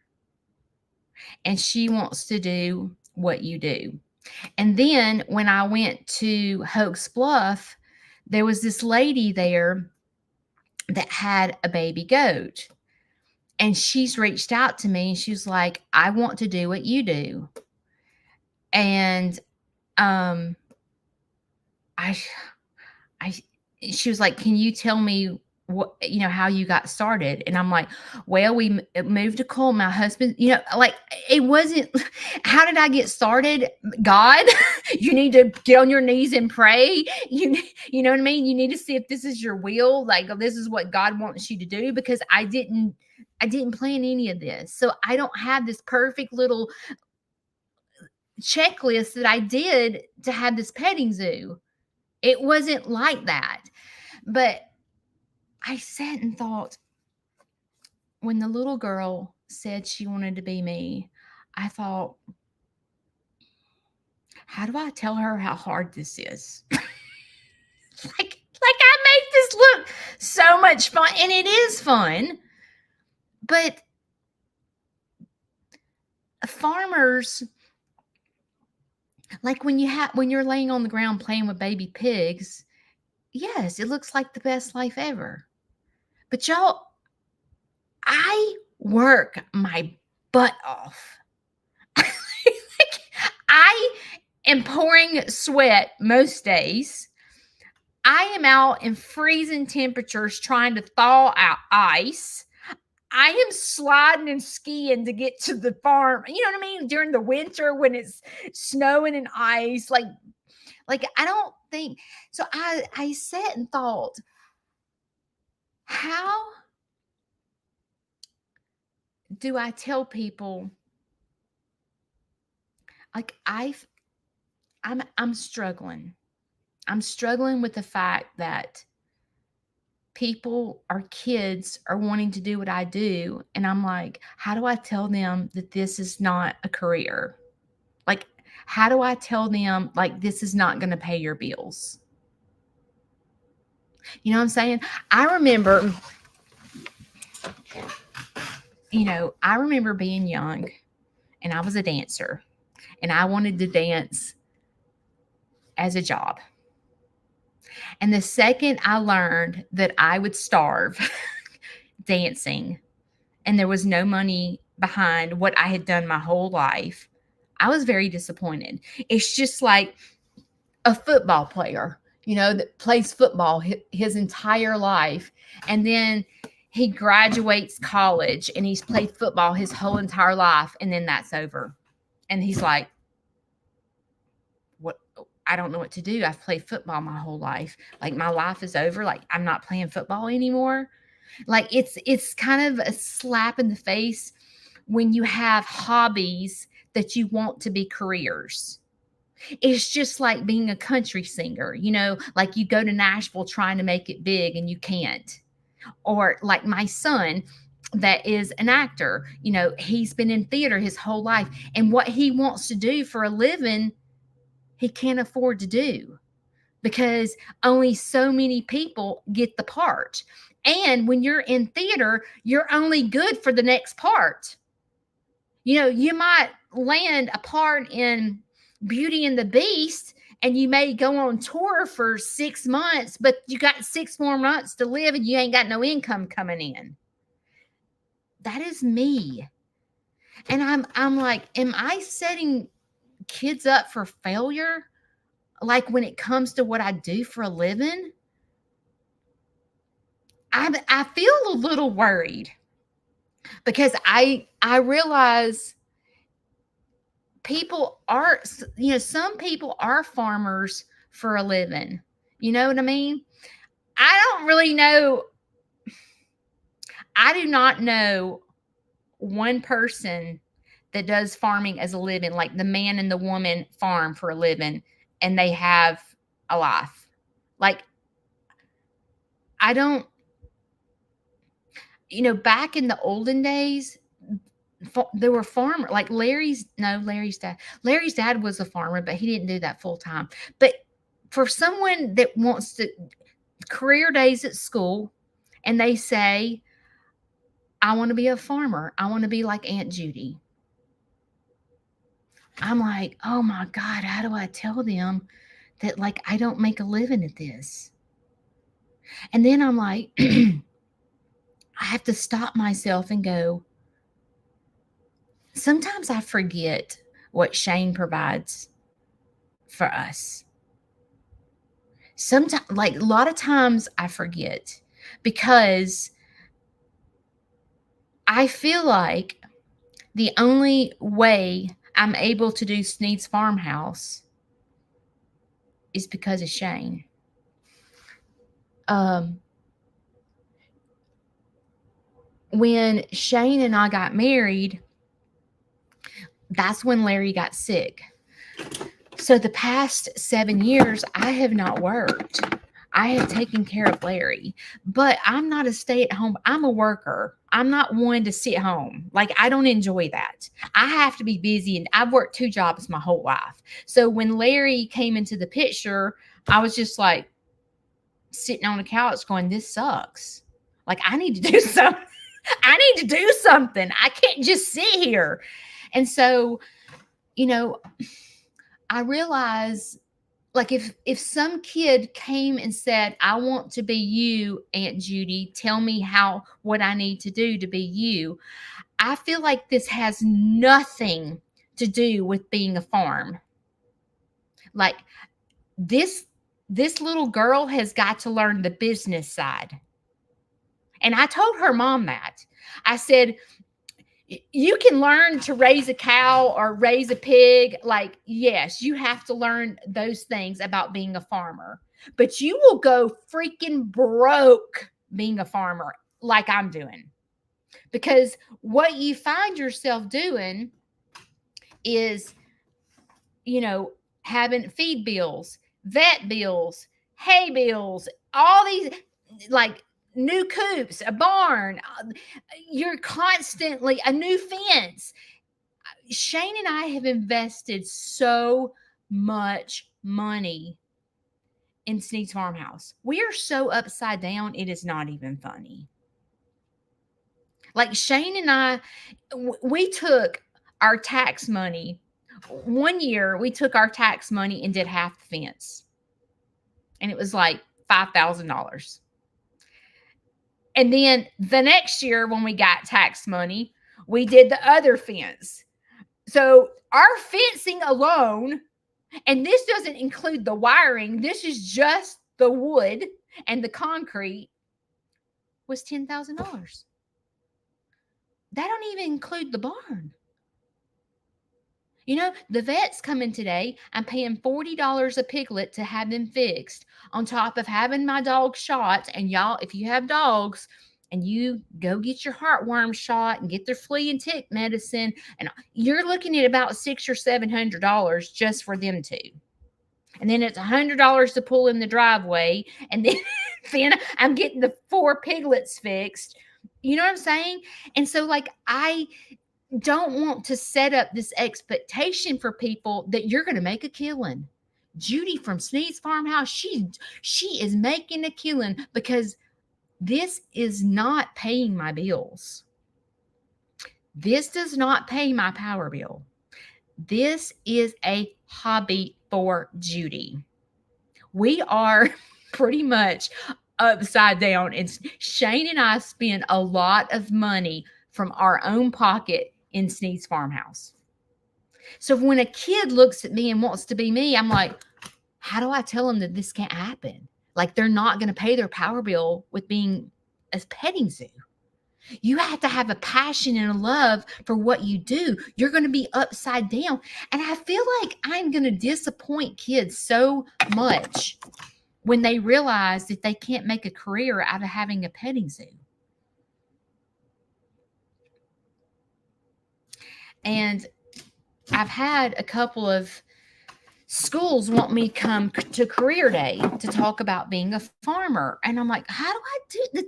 [SPEAKER 1] and she wants to do what you do. And then when I went to Hoax Bluff, there was this lady there that had a baby goat. And she's reached out to me and she was like, I want to do what you do. And I she was like, can you tell me how you got started? And I'm like, well, we moved to Cole. My husband, like, it wasn't, how did I get started? God, you need to get on your knees and pray. You know what I mean? You need to see if this is your will. Like, this is what God wants you to do, because I didn't plan any of this. So I don't have this perfect little checklist that I did to have this petting zoo. It wasn't like that. But I sat and thought, when the little girl said she wanted to be me, I thought, how do I tell her how hard this is? like I make this look so much fun, and it is fun. But farmers, like, when you're laying on the ground playing with baby pigs, yes, it looks like the best life ever. But y'all, I work my butt off. I am pouring sweat most days. I am out in freezing temperatures trying to thaw out ice. I am sliding and skiing to get to the farm. You know what I mean? During the winter when it's snowing and ice. Like I don't think so. I sat and thought, how do I tell people, like, I'm struggling. I'm struggling with the fact that our kids are wanting to do what I do. And I'm like, how do I tell them that this is not a career? Like, how do I tell them, like, this is not going to pay your bills? You know what I'm saying? I remember being young and I was a dancer and I wanted to dance as a job. And the second I learned that I would starve dancing and there was no money behind what I had done my whole life, I was very disappointed. It's just like a football player, that plays football his entire life. And then he graduates college and he's played football his whole entire life. And then that's over. And he's like, what? I don't know what to do. I've played football my whole life. Like, my life is over. Like, I'm not playing football anymore. Like, it's kind of a slap in the face when you have hobbies that you want to be careers. It's just like being a country singer, like you go to Nashville trying to make it big and you can't. Or like my son that is an actor, he's been in theater his whole life. And what he wants to do for a living, he can't afford to do because only so many people get the part. And when you're in theater, you're only good for the next part. You might land a part in Beauty and the Beast and you may go on tour for 6 months, but you got 6 more months to live and you ain't got no income coming in. That is me. And I'm like, am I setting kids up for failure? Like when it comes to what I do for a living? I feel a little worried because I realize people are, some people are farmers for a living. You know what I mean? I don't really know. I do not know one person that does farming as a living, like the man and the woman farm for a living and they have a life. Like, I don't, back in the olden days, there were farmers like Larry's dad was a farmer, but he didn't do that full time. But for someone that wants to career days at school and they say, I want to be a farmer, I want to be like Aunt Judy. I'm like, oh my God, how do I tell them that like I don't make a living at this? And then I'm like, I have to stop myself and go, sometimes I forget what Shane provides for us. Sometimes, like a lot of times I forget because I feel like the only way I'm able to do Sneed's Farmhouse is because of Shane. When Shane and I got married, that's when Larry got sick. So the past 7 years, I have not worked. I have taken care of Larry, but I'm not a stay-at-home. I'm a worker. I'm not one to sit home. Like, I don't enjoy that. I have to be busy, and I've worked 2 jobs my whole life. So when Larry came into the picture, I was just like sitting on the couch going, this sucks. Like, I need to do something. I need to do something. I can't just sit here. And so, I realize, like, if some kid came and said, I want to be you, Aunt Judy, tell me what I need to do to be you. I feel like this has nothing to do with being a farm. Like, this little girl has got to learn the business side. And I told her mom that. I said, you can learn to raise a cow or raise a pig. Like, yes, you have to learn those things about being a farmer, but you will go freaking broke being a farmer like I'm doing. Because what you find yourself doing is, having feed bills, vet bills, hay bills, all these, like, new coops, a barn, you're constantly a new fence. Shane and I have invested so much money in Sneed's Farmhouse. We are so upside down, it is not even funny. Like, Shane and I, we took our tax money. One year, we took our tax money and did half the fence. And it was like $5,000. And then the next year, when we got tax money, we did the other fence. So our fencing alone, and this doesn't include the wiring, this is just the wood and the concrete, was $10,000. That don't even include the barn. The vets come in today. I'm paying $40 a piglet to have them fixed, on top of having my dog shot. And y'all, if you have dogs and you go get your heartworm shot and get their flea and tick medicine, and you're looking at about $600 or $700 just for them two. And then it's $100 to pull in the driveway. And then I'm getting the 4 piglets fixed. You know what I'm saying? And so, like, I don't want to set up this expectation for people that you're going to make a killing. Judy from Sneed's Farmhouse, she is making a killing, because this is not paying my bills. This does not pay my power bill. This is a hobby for Judy. We are pretty much upside down, and Shane and I spend a lot of money from our own pocket in Sneed's farmhouse. So when a kid looks at me and wants to be me, I'm like, how do I tell them that this can't happen? Like, they're not going to pay their power bill with being a petting zoo. You have to have a passion and a love for what you do. You're going to be upside down. And I feel like I'm going to disappoint kids so much when they realize that they can't make a career out of having a petting zoo. And I've had a couple of schools want me to come to career day to talk about being a farmer. And I'm like, how do I do this?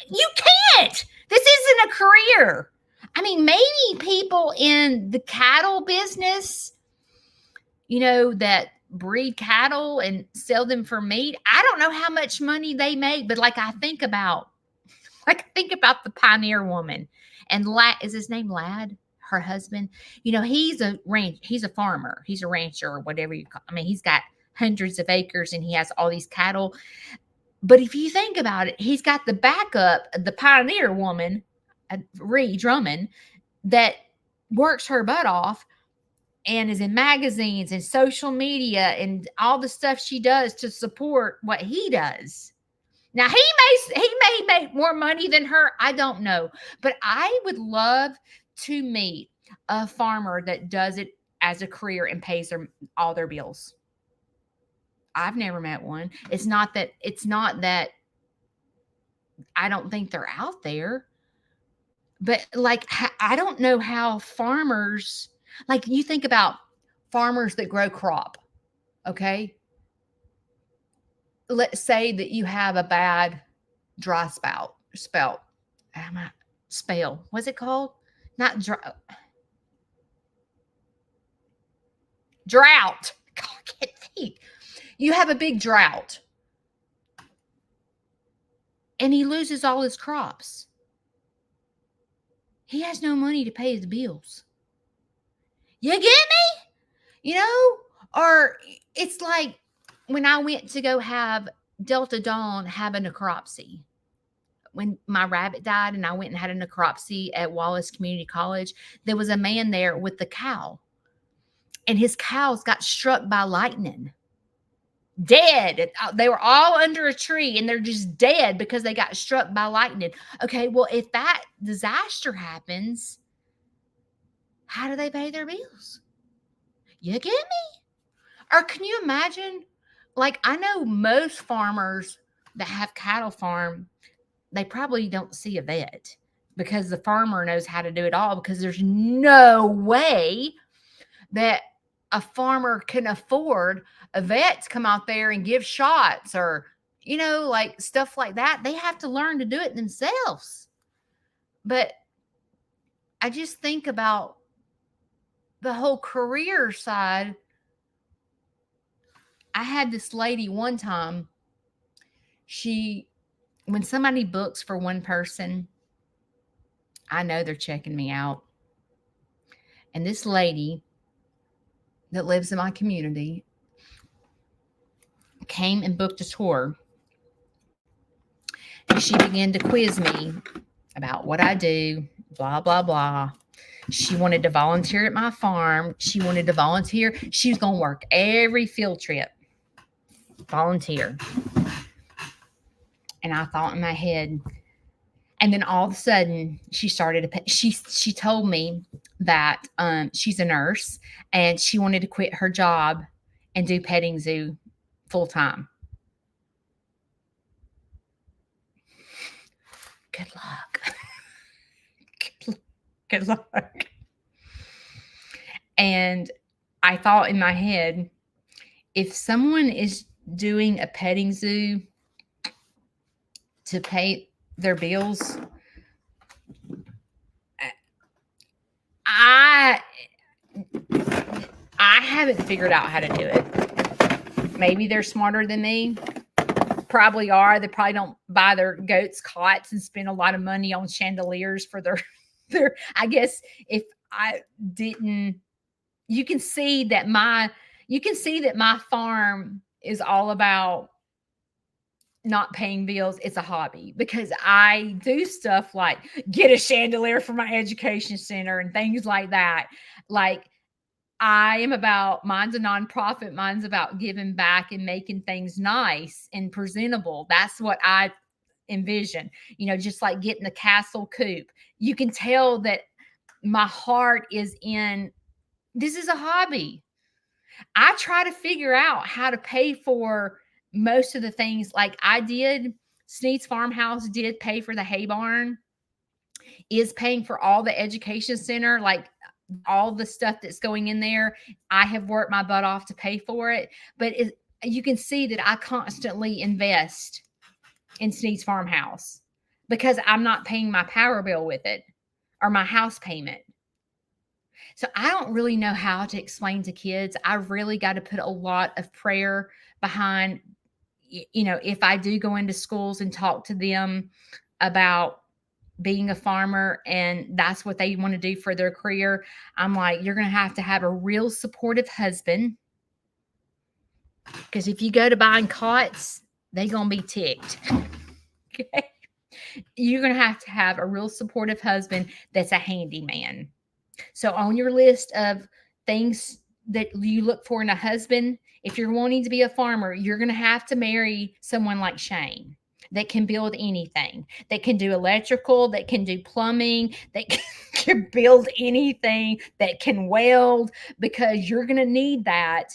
[SPEAKER 1] You can't. This isn't a career. I mean, maybe people in the cattle business, that breed cattle and sell them for meat. I don't know how much money they make, but I think about the pioneer woman, and is his name Lad? Her husband, he's a farmer. He's a rancher or whatever you call. I mean, he's got hundreds of acres and he has all these cattle. But if you think about it, he's got the backup, the pioneer woman, Ree Drummond, that works her butt off and is in magazines and social media and all the stuff she does to support what he does. Now he may make more money than her. I don't know, but I would love to meet a farmer that does it as a career and pays all their bills. I've never met one. It's not that I don't think they're out there, but I don't know how farmers, you think about farmers that grow crop. Okay. Let's say that you have a bad dry spell. What's it called? Not drought. God, I can't think. You have a big drought. And he loses all his crops. He has no money to pay his bills. You get me? Or it's like when I went to go have Delta Dawn have a necropsy. When my rabbit died and I went and had a necropsy at Wallace Community College, there was a man there with the cow. And his cows got struck by lightning. Dead. They were all under a tree and they're just dead because they got struck by lightning. Okay, well, if that disaster happens, how do they pay their bills? You get me? Or can you imagine? I know most farmers that have cattle farm, they probably don't see a vet because the farmer knows how to do it all, because there's no way that a farmer can afford a vet to come out there and give shots or, stuff like that. They have to learn to do it themselves. But I just think about the whole career side. I had this lady one time, when somebody books for one person, I know they're checking me out. And this lady that lives in my community came and booked a tour. And she began to quiz me about what I do, blah, blah, blah. She wanted to volunteer at my farm. She wanted to volunteer. She was going to work every field trip. Volunteer. And I thought in my head, and then all of a sudden she told me that she's a nurse and she wanted to quit her job and do petting zoo full time. Good luck. Good luck. And I thought in my head, if someone is doing a petting zoo to pay their bills, I haven't figured out how to do it. Maybe they're smarter than me. Probably are. They probably don't buy their goats cots and spend a lot of money on chandeliers for their I guess if I didn't, you can see that my farm is all about not paying bills, it's a hobby because I do stuff like get a chandelier for my education center and things like that. Like, I am about, mine's a nonprofit, mine's about giving back and making things nice and presentable. That's what I envision. Just like getting the castle coop. You can tell that my heart is in, this is a hobby. I try to figure out how to pay for most of the things. Like I did, Sneed's Farmhouse did pay for the hay barn, is paying for all the education center, like all the stuff that's going in there. I have worked my butt off to pay for it, but you can see that I constantly invest in Sneed's Farmhouse because I'm not paying my power bill with it or my house payment. So I don't really know how to explain to kids. I really got to put a lot of prayer behind, if I do go into schools and talk to them about being a farmer and that's what they want to do for their career. I'm like, you're going to have a real supportive husband. Because if you go to buying cots, they're going to be ticked. Okay. You're going to have a real supportive husband that's a handyman. So on your list of things that you look for in a husband, if you're wanting to be a farmer, you're going to have to marry someone like Shane that can build anything, that can do electrical, that can do plumbing, that can build anything, that can weld, because you're going to need that,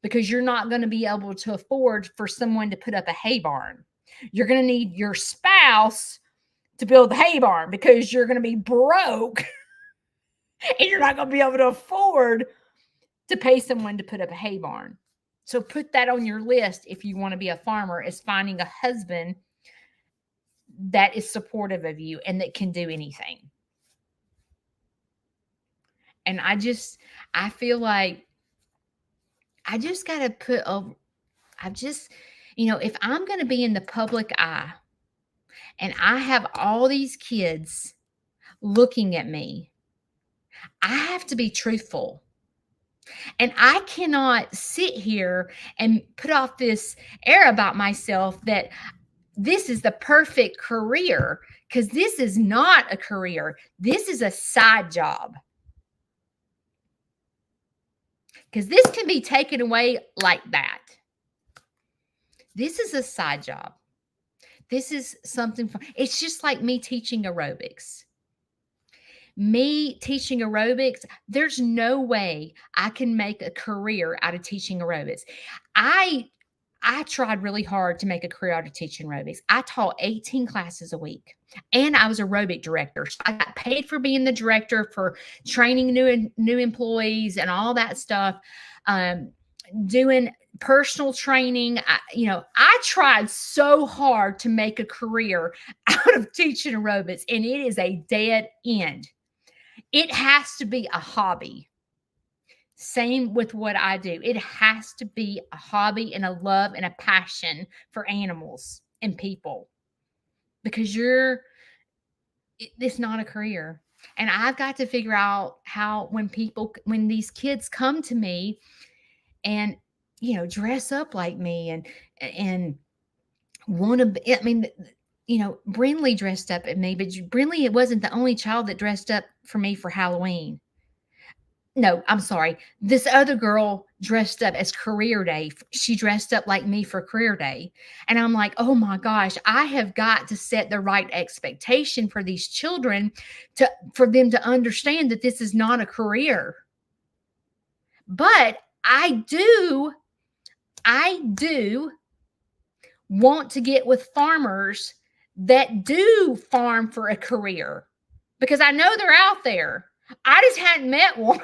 [SPEAKER 1] because you're not going to be able to afford for someone to put up a hay barn. You're going to need your spouse to build the hay barn because you're going to be broke and you're not going to be able to afford to pay someone to put up a hay barn. So put that on your list if you want to be a farmer, is finding a husband that is supportive of you and that can do anything. And I feel like I just got to if I'm going to be in the public eye and I have all these kids looking at me, I have to be truthful. And I cannot sit here and put off this air about myself that this is the perfect career, because this is not a career. This is a side job. Because this can be taken away like that. This is a side job. This is something fun. It's just like me teaching aerobics. There's no way I can make a career out of teaching aerobics. I tried really hard to make a career out of teaching aerobics. I taught 18 classes a week and I was aerobic director. So I got paid for being the director, for training new employees and all that stuff, doing personal training. I tried so hard to make a career out of teaching aerobics, and it is a dead end. It has to be a hobby. Same with what I do. It has to be a hobby and a love and a passion for animals and people, because it's not a career. And I've got to figure out how, when these kids come to me and, dress up like me and want to, Brinley dressed up at me, but Brinley, it wasn't the only child that dressed up for me for Halloween. No, I'm sorry. This other girl dressed up as career day. She dressed up like me for career day. And I'm like, oh my gosh, I have got to set the right expectation for these children for them to understand that this is not a career. But I do want to get with farmers that do farm for a career, because I know they're out there. I just hadn't met one.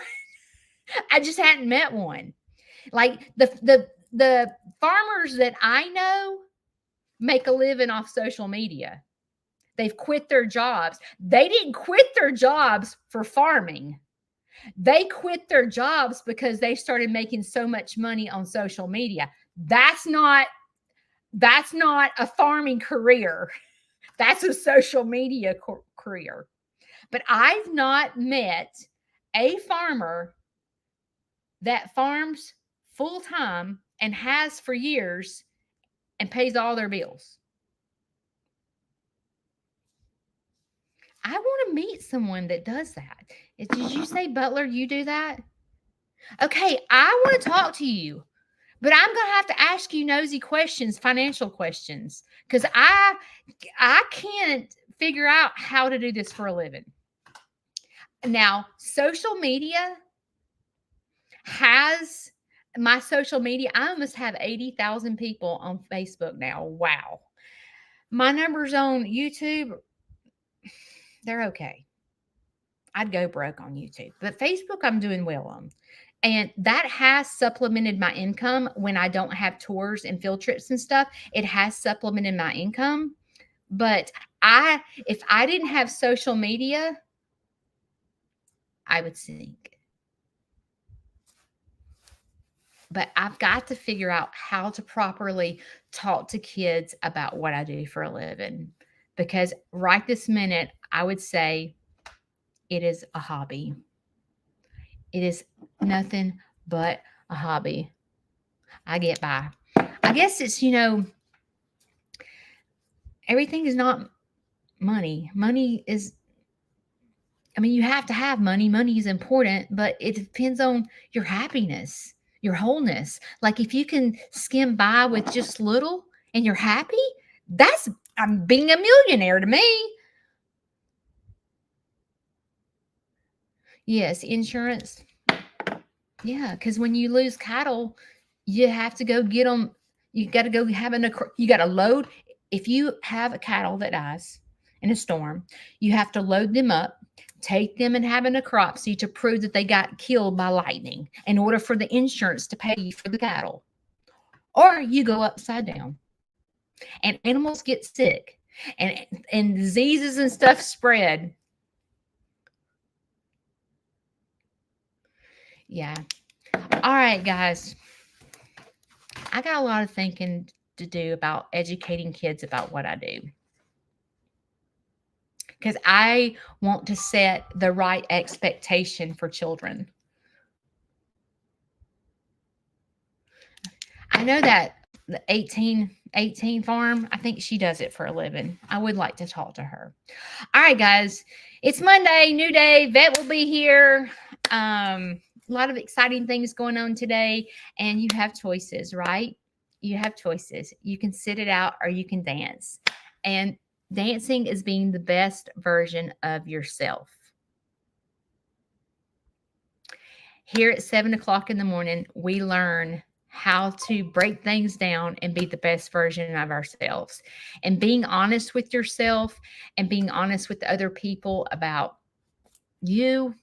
[SPEAKER 1] Like the farmers that I know make a living off social media. They've quit their jobs. They didn't quit their jobs for farming. They quit their jobs because they started making so much money on social media. That's not a farming career. That's a social media career. But I've not met a farmer that farms full time and has for years and pays all their bills. I want to meet someone that does that. Did you say, Butler, you do that? Okay, I want to talk to you, but I'm going to have to ask you nosy questions, financial questions, because I can't figure out how to do this for a living. Now, social media has my social media. I almost have 80,000 people on Facebook now. Wow. My numbers on YouTube, they're okay. I'd go broke on YouTube, but Facebook, I'm doing well on. And that has supplemented my income when I don't have tours and field trips and stuff. It has supplemented my income. But if I didn't have social media, I would sink. But I've got to figure out how to properly talk to kids about what I do for a living. Because right this minute, I would say it is a hobby. It is nothing but a hobby. I get by. I guess it's, everything is not money. Money is, you have to have money. Money is important, but it depends on your happiness, your wholeness. Like if you can skim by with just little and you're happy, I'm being a millionaire to me. Yes, insurance. Yeah, because when you lose cattle, you have to go get them. You got to go you got to load. If you have a cattle that dies in a storm, you have to load them up, take them and have a necropsy to prove that they got killed by lightning in order for the insurance to pay you for the cattle. Or you go upside down. And animals get sick and diseases and stuff spread. Yeah. All right, guys. I got a lot of thinking to do about educating kids about what I do. Because I want to set the right expectation for children. I know that the 18 farm, I think she does it for a living. I would like to talk to her. All right, guys. It's Monday, new day. Vet will be here. A lot of exciting things going on today. And you have choices, right? You have choices. You can sit it out or you can dance. And dancing is being the best version of yourself. Here at 7 o'clock in the morning, we learn how to break things down and be the best version of ourselves. And being honest with yourself and being honest with other people about you,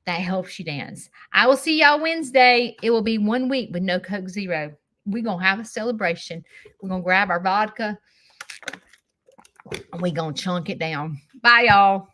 [SPEAKER 1] that helps you dance. I will see y'all Wednesday. It will be 1 week with no Coke Zero. We're going to have a celebration. We're going to grab our vodka and we're going to chunk it down. Bye, y'all.